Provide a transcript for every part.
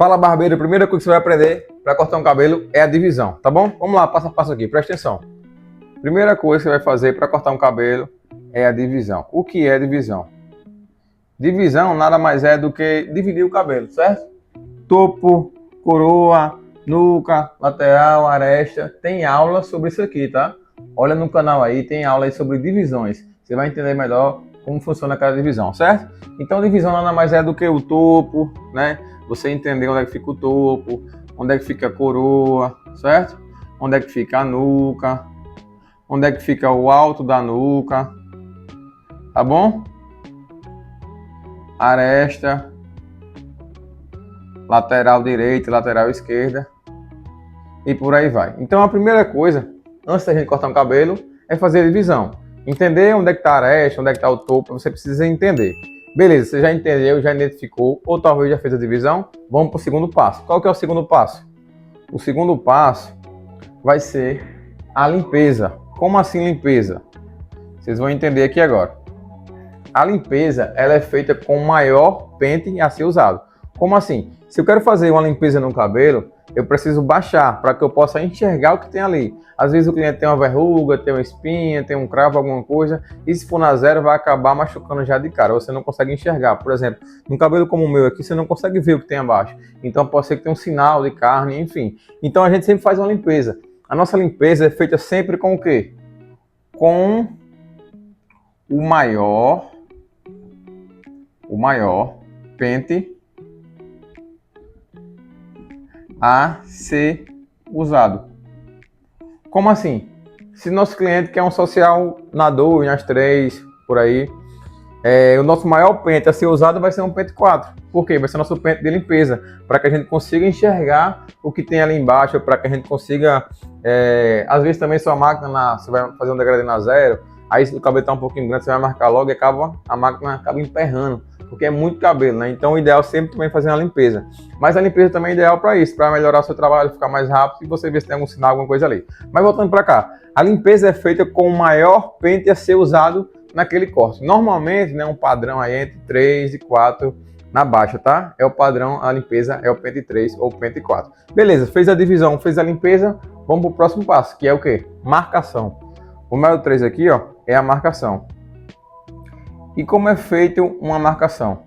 Fala, barbeiro, a primeira coisa que você vai aprender para cortar um cabelo é a divisão, tá bom? Vamos lá, passo a passo aqui, presta atenção. Primeira coisa que você vai fazer para cortar um cabelo é a divisão. O que é divisão? Divisão nada mais é do que dividir o cabelo, certo? Topo, coroa, nuca, lateral, aresta. Tem aula sobre isso aqui, tá? Olha no canal aí, tem aula aí sobre divisões. Você vai entender melhor como funciona cada divisão, certo? Então, divisão nada mais é do que o topo, né? Você entender onde é que fica o topo, onde é que fica a coroa, certo? Onde é que fica a nuca, onde é que fica o alto da nuca, tá bom? Aresta, lateral direita, lateral esquerda e por aí vai. Então, a primeira coisa, antes da gente cortar um cabelo, é fazer a divisão. Entender onde é que está a aresta, onde é que está o topo, você precisa entender. Beleza, você já entendeu, já identificou, ou talvez já fez a divisão, vamos para o segundo passo. Qual que é o segundo passo? O segundo passo vai ser a limpeza. Como assim limpeza? Vocês vão entender aqui agora. A limpeza, ela é feita com o maior pente a ser usado. Como assim? Se eu quero fazer uma limpeza no cabelo, eu preciso baixar para que eu possa enxergar o que tem ali. Às vezes o cliente tem uma verruga, tem uma espinha, tem um cravo, alguma coisa, e se for na zero vai acabar machucando já de cara, você não consegue enxergar. Por exemplo, num cabelo como o meu aqui, você não consegue ver o que tem abaixo. Então pode ser que tenha um sinal de carne, enfim. Então a gente sempre faz uma limpeza. A nossa limpeza é feita sempre com o quê? Com o maior pente a ser usado. Como assim? Se nosso cliente quer um social na 2, nas 3, por aí, o nosso maior pente a ser usado vai ser um pente 4. Por quê? Vai ser nosso pente de limpeza, para que a gente consiga enxergar o que tem ali embaixo, para que a gente consiga, às vezes também sua máquina, você vai fazer um degradê na zero, aí se o cabelo está um pouquinho grande, você vai marcar logo e a máquina acaba emperrando, porque é muito cabelo, né? Então o ideal é sempre também fazer uma limpeza. Mas a limpeza também é ideal para isso, para melhorar o seu trabalho, ficar mais rápido e você ver se tem algum sinal, alguma coisa ali. Mas voltando para cá, a limpeza é feita com o maior pente a ser usado naquele corte. Normalmente, né, um padrão aí entre 3 e 4 na baixa, tá? É o padrão, a limpeza é o pente 3 ou pente 4. Beleza, fez a divisão, fez a limpeza, vamos para o próximo passo, que é o quê? Marcação. O número 3 aqui, ó, é a marcação. E como é feita uma marcação?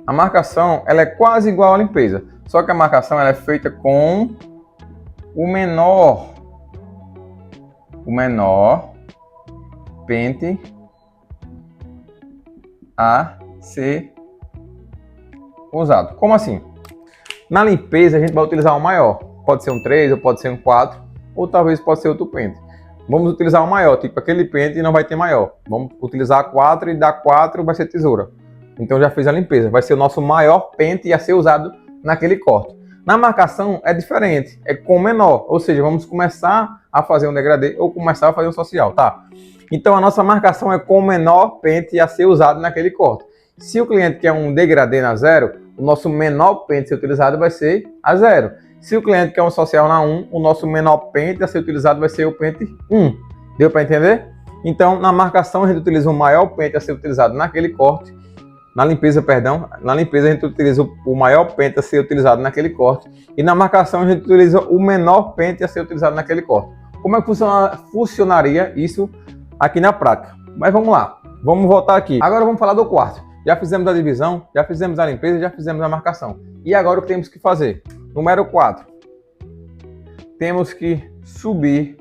A marcação, ela é quase igual à limpeza, só que a marcação ela é feita com o menor pente a ser usado. Como assim? Na limpeza a gente vai utilizar o maior, pode ser um 3 ou pode ser um 4, ou talvez pode ser outro pente. Vamos utilizar o maior, tipo aquele pente não vai ter maior. Vamos utilizar 4 e da 4 vai ser tesoura. Então já fez a limpeza, vai ser o nosso maior pente a ser usado naquele corte. Na marcação é diferente, é com menor, ou seja, vamos começar a fazer um degradê ou começar a fazer um social, tá? Então a nossa marcação é com o menor pente a ser usado naquele corte. Se o cliente quer um degradê na zero, o nosso menor pente a ser utilizado vai ser a zero. Se o cliente quer um social na 1, o nosso menor pente a ser utilizado vai ser o pente 1. Deu para entender? Então, na marcação, a gente utiliza o maior pente a ser utilizado naquele corte. Na limpeza, a gente utiliza o maior pente a ser utilizado naquele corte. E na marcação, a gente utiliza o menor pente a ser utilizado naquele corte. Como é que funcionaria isso aqui na prática? Mas vamos lá, vamos voltar aqui. Agora vamos falar do quarto. Já fizemos a divisão, já fizemos a limpeza, já fizemos a marcação. E agora o que temos que fazer? Número 4. Temos que subir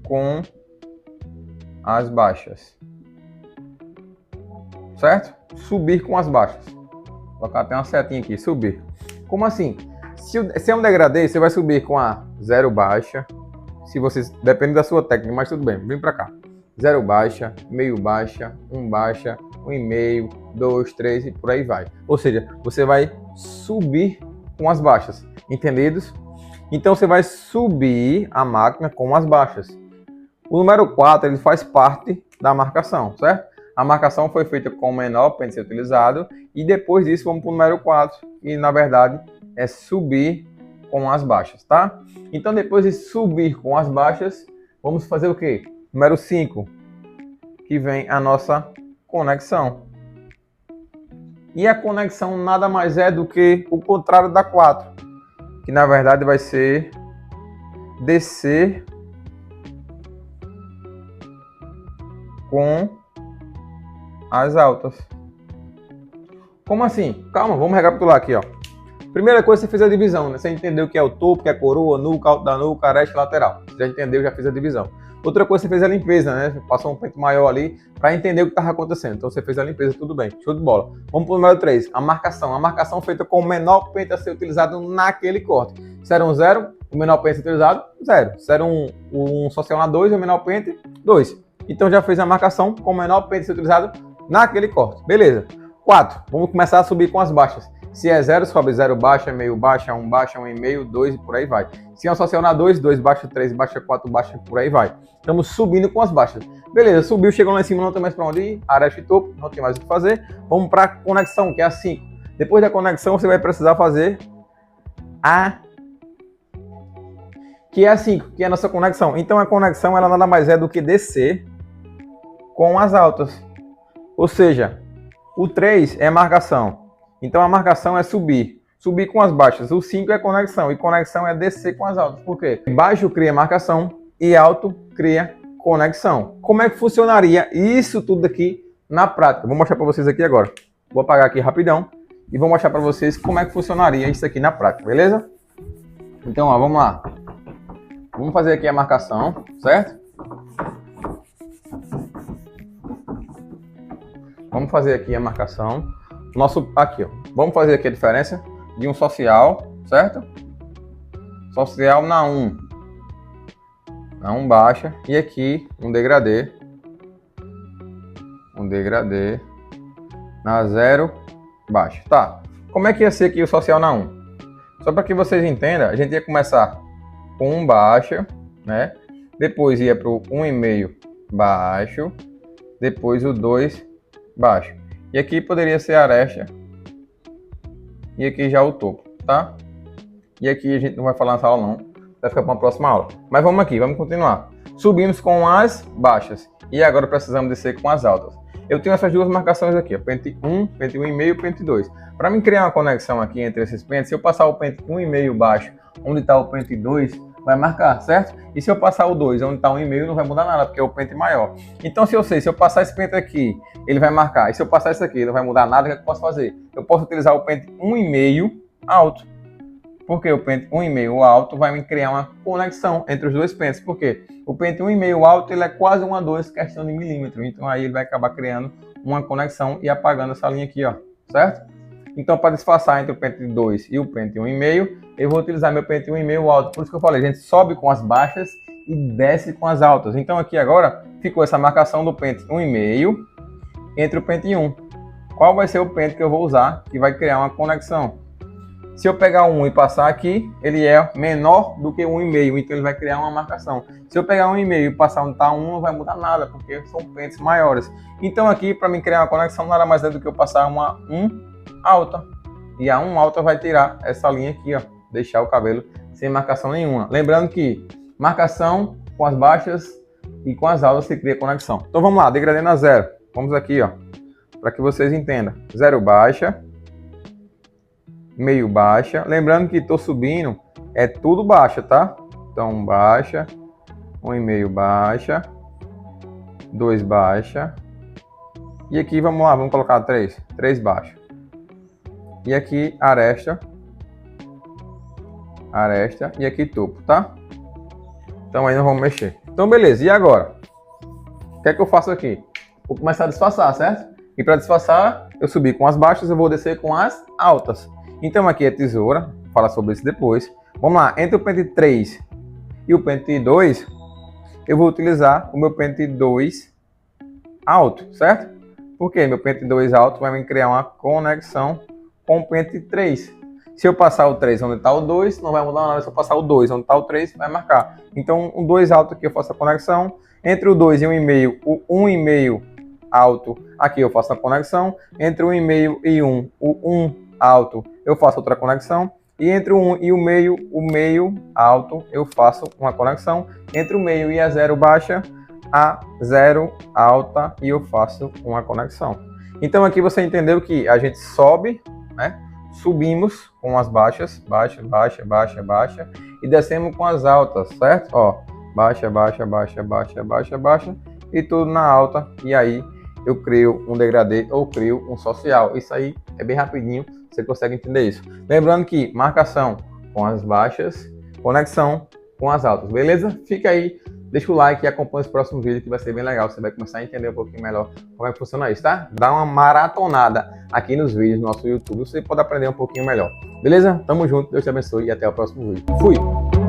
com as baixas. Certo? Subir com as baixas. Vou colocar até uma setinha aqui, subir. Como assim? Se é um degradê, você vai subir com a 0 baixa. Se você, depende da sua técnica, mas tudo bem, vem pra cá. 0 baixa, meio baixa, 1 baixa, 1,5, 2, 3 e por aí vai. Ou seja, você vai subir com as baixas, entendidos? Então você vai subir a máquina com as baixas. O número 4 ele faz parte da marcação, certo? A marcação foi feita com o menor pente a ser utilizado e depois disso vamos para o número 4 e na verdade é subir com as baixas, tá? Então depois de subir com as baixas, vamos fazer o quê? Número 5, que vem a nossa conexão. E a conexão nada mais é do que o contrário da 4, que na verdade vai ser descer com as altas. Como assim? Calma, vamos recapitular aqui, ó. Primeira coisa, você fez a divisão, né? Você entendeu o que é o topo, que é a coroa, nuca, alto da nuca, aresta, lateral. Você já entendeu, já fez a divisão. Outra coisa, você fez a limpeza, né? Você passou um pente maior ali para entender o que estava acontecendo. Então você fez a limpeza, tudo bem. Show de bola. Vamos para o número 3, a marcação. A marcação feita com o menor pente a ser utilizado naquele corte. Se era um 0, o menor pente utilizado, 0. Se era um social na 2, o menor pente, 2. Então já fez a marcação com o menor pente a ser utilizado naquele corte. Beleza. 4. Vamos começar a subir com as baixas. Se é 0, sobe 0 baixa, meio baixa, 1 baixa, 1,5, 2 e por aí vai. Se é um social na 2, 2 baixa, 3 baixa, 4 baixa, por aí vai. Estamos subindo com as baixas. Beleza, subiu, chegou lá em cima, não tem mais para onde ir. Aresta e topo, não tem mais o que fazer. Vamos para a conexão, que é a 5. Depois da conexão, você vai precisar fazer a... que é a 5, que é a nossa conexão. Então a conexão, ela nada mais é do que descer com as altas. Ou seja, o 3 é marcação. Então a marcação é subir. Subir com as baixas. O 5 é conexão. E conexão é descer com as altas. Por quê? Baixo cria marcação e alto cria conexão. Como é que funcionaria isso tudo aqui na prática? Vou mostrar para vocês aqui agora. Vou apagar aqui rapidão e vou mostrar para vocês como é que funcionaria isso aqui na prática, beleza? Então, ó, vamos lá. Vamos fazer aqui a marcação, certo? Vamos fazer aqui a marcação. Aqui, ó. Vamos fazer aqui a diferença de um social, certo? Social na 1. Na 1 baixa. E aqui um degradê. Um degradê na 0 baixa. Tá. Como é que ia ser aqui o social na 1? Só para que vocês entendam, a gente ia começar com 1 baixa, né? Depois ia para o 1,5 baixo. Depois o 2 baixo. E aqui poderia ser a aresta. E aqui já o topo, tá? E aqui a gente não vai falar nessa aula não. Vai ficar para uma próxima aula. Mas vamos aqui, vamos continuar. Subimos com as baixas. E agora precisamos descer com as altas. Eu tenho essas duas marcações aqui, ó, pente 1, pente 1,5 e pente 2. Para mim criar uma conexão aqui entre esses pentes, se eu passar o pente 1,5 baixo, onde está o pente 2, vai marcar, certo? E se eu passar o 2, onde está 1,5, não vai mudar nada, porque é o pente maior. Então, se eu passar esse pente aqui, ele vai marcar. E se eu passar esse aqui, não vai mudar nada, o que eu posso fazer? Eu posso utilizar o pente 1,5 alto. Porque o pente 1,5 alto vai me criar uma conexão entre os dois pentes. Por quê? O pente 1,5 alto ele é quase 1 a 2 questão de milímetro. Então aí ele vai acabar criando uma conexão e apagando essa linha aqui, ó, certo? Então para disfarçar entre o pente 2 e o pente 1,5, eu vou utilizar meu pente 1,5 alto. Por isso que eu falei, a gente sobe com as baixas e desce com as altas. Então aqui agora ficou essa marcação do pente 1,5 entre o pente 1. Qual vai ser o pente que eu vou usar que vai criar uma conexão? Se eu pegar 1 e passar aqui, ele é menor do que 1,5, então ele vai criar uma marcação. Se eu pegar 1,5 e passar onde está 1, não vai mudar nada, porque são pentes maiores. Então aqui, para mim criar uma conexão, nada mais é do que eu passar uma 1 alta. E a 1 alta vai tirar essa linha aqui, ó, deixar o cabelo sem marcação nenhuma. Lembrando que marcação com as baixas e com as altas se cria conexão. Então vamos lá, degradando a 0. Vamos aqui, ó, para que vocês entendam. 0 baixa. Meio baixa, lembrando que estou subindo, é tudo baixa, tá? Então baixa, 1,5 baixa, 2 baixa, e aqui vamos lá, vamos colocar 3 baixa, e aqui aresta, e aqui topo, tá? Então aí nós vamos mexer. Então beleza, e agora? O que é que eu faço aqui? Vou começar a disfarçar, certo? E para disfarçar, eu subi com as baixas, eu vou descer com as altas. Então aqui é tesoura, vou falar sobre isso depois. Vamos lá, entre o pente 3 e o pente 2, eu vou utilizar o meu pente 2 alto, certo? Porque meu pente 2 alto vai me criar uma conexão com o pente 3. Se eu passar o 3 onde está o 2, não vai mudar nada. Se eu passar o 2 onde está o 3, vai marcar. Então o 2 alto aqui eu faço a conexão. Entre o 2 e o 1,5, o 1,5 alto, aqui eu faço a conexão. Entre o 1,5 e 1, o 1 alto, eu faço outra conexão. E entre o 1 e o meio alto, eu faço uma conexão. Entre o meio e a 0 baixa, a 0 alta, e eu faço uma conexão. Então aqui você entendeu que a gente sobe, né? Subimos com as baixas, baixa, baixa, baixa, baixa, e descemos com as altas, certo? Ó, baixa, baixa, baixa, baixa, baixa, baixa, e tudo na alta, e aí eu crio um degradê ou crio um social. Isso aí é bem rapidinho, você consegue entender isso. Lembrando que marcação com as baixas, conexão com as altas, beleza? Fica aí, deixa o like e acompanha esse próximo vídeo que vai ser bem legal. Você vai começar a entender um pouquinho melhor como é que funciona isso, tá? Dá uma maratonada aqui nos vídeos do nosso YouTube, você pode aprender um pouquinho melhor. Beleza? Tamo junto, Deus te abençoe e até o próximo vídeo. Fui!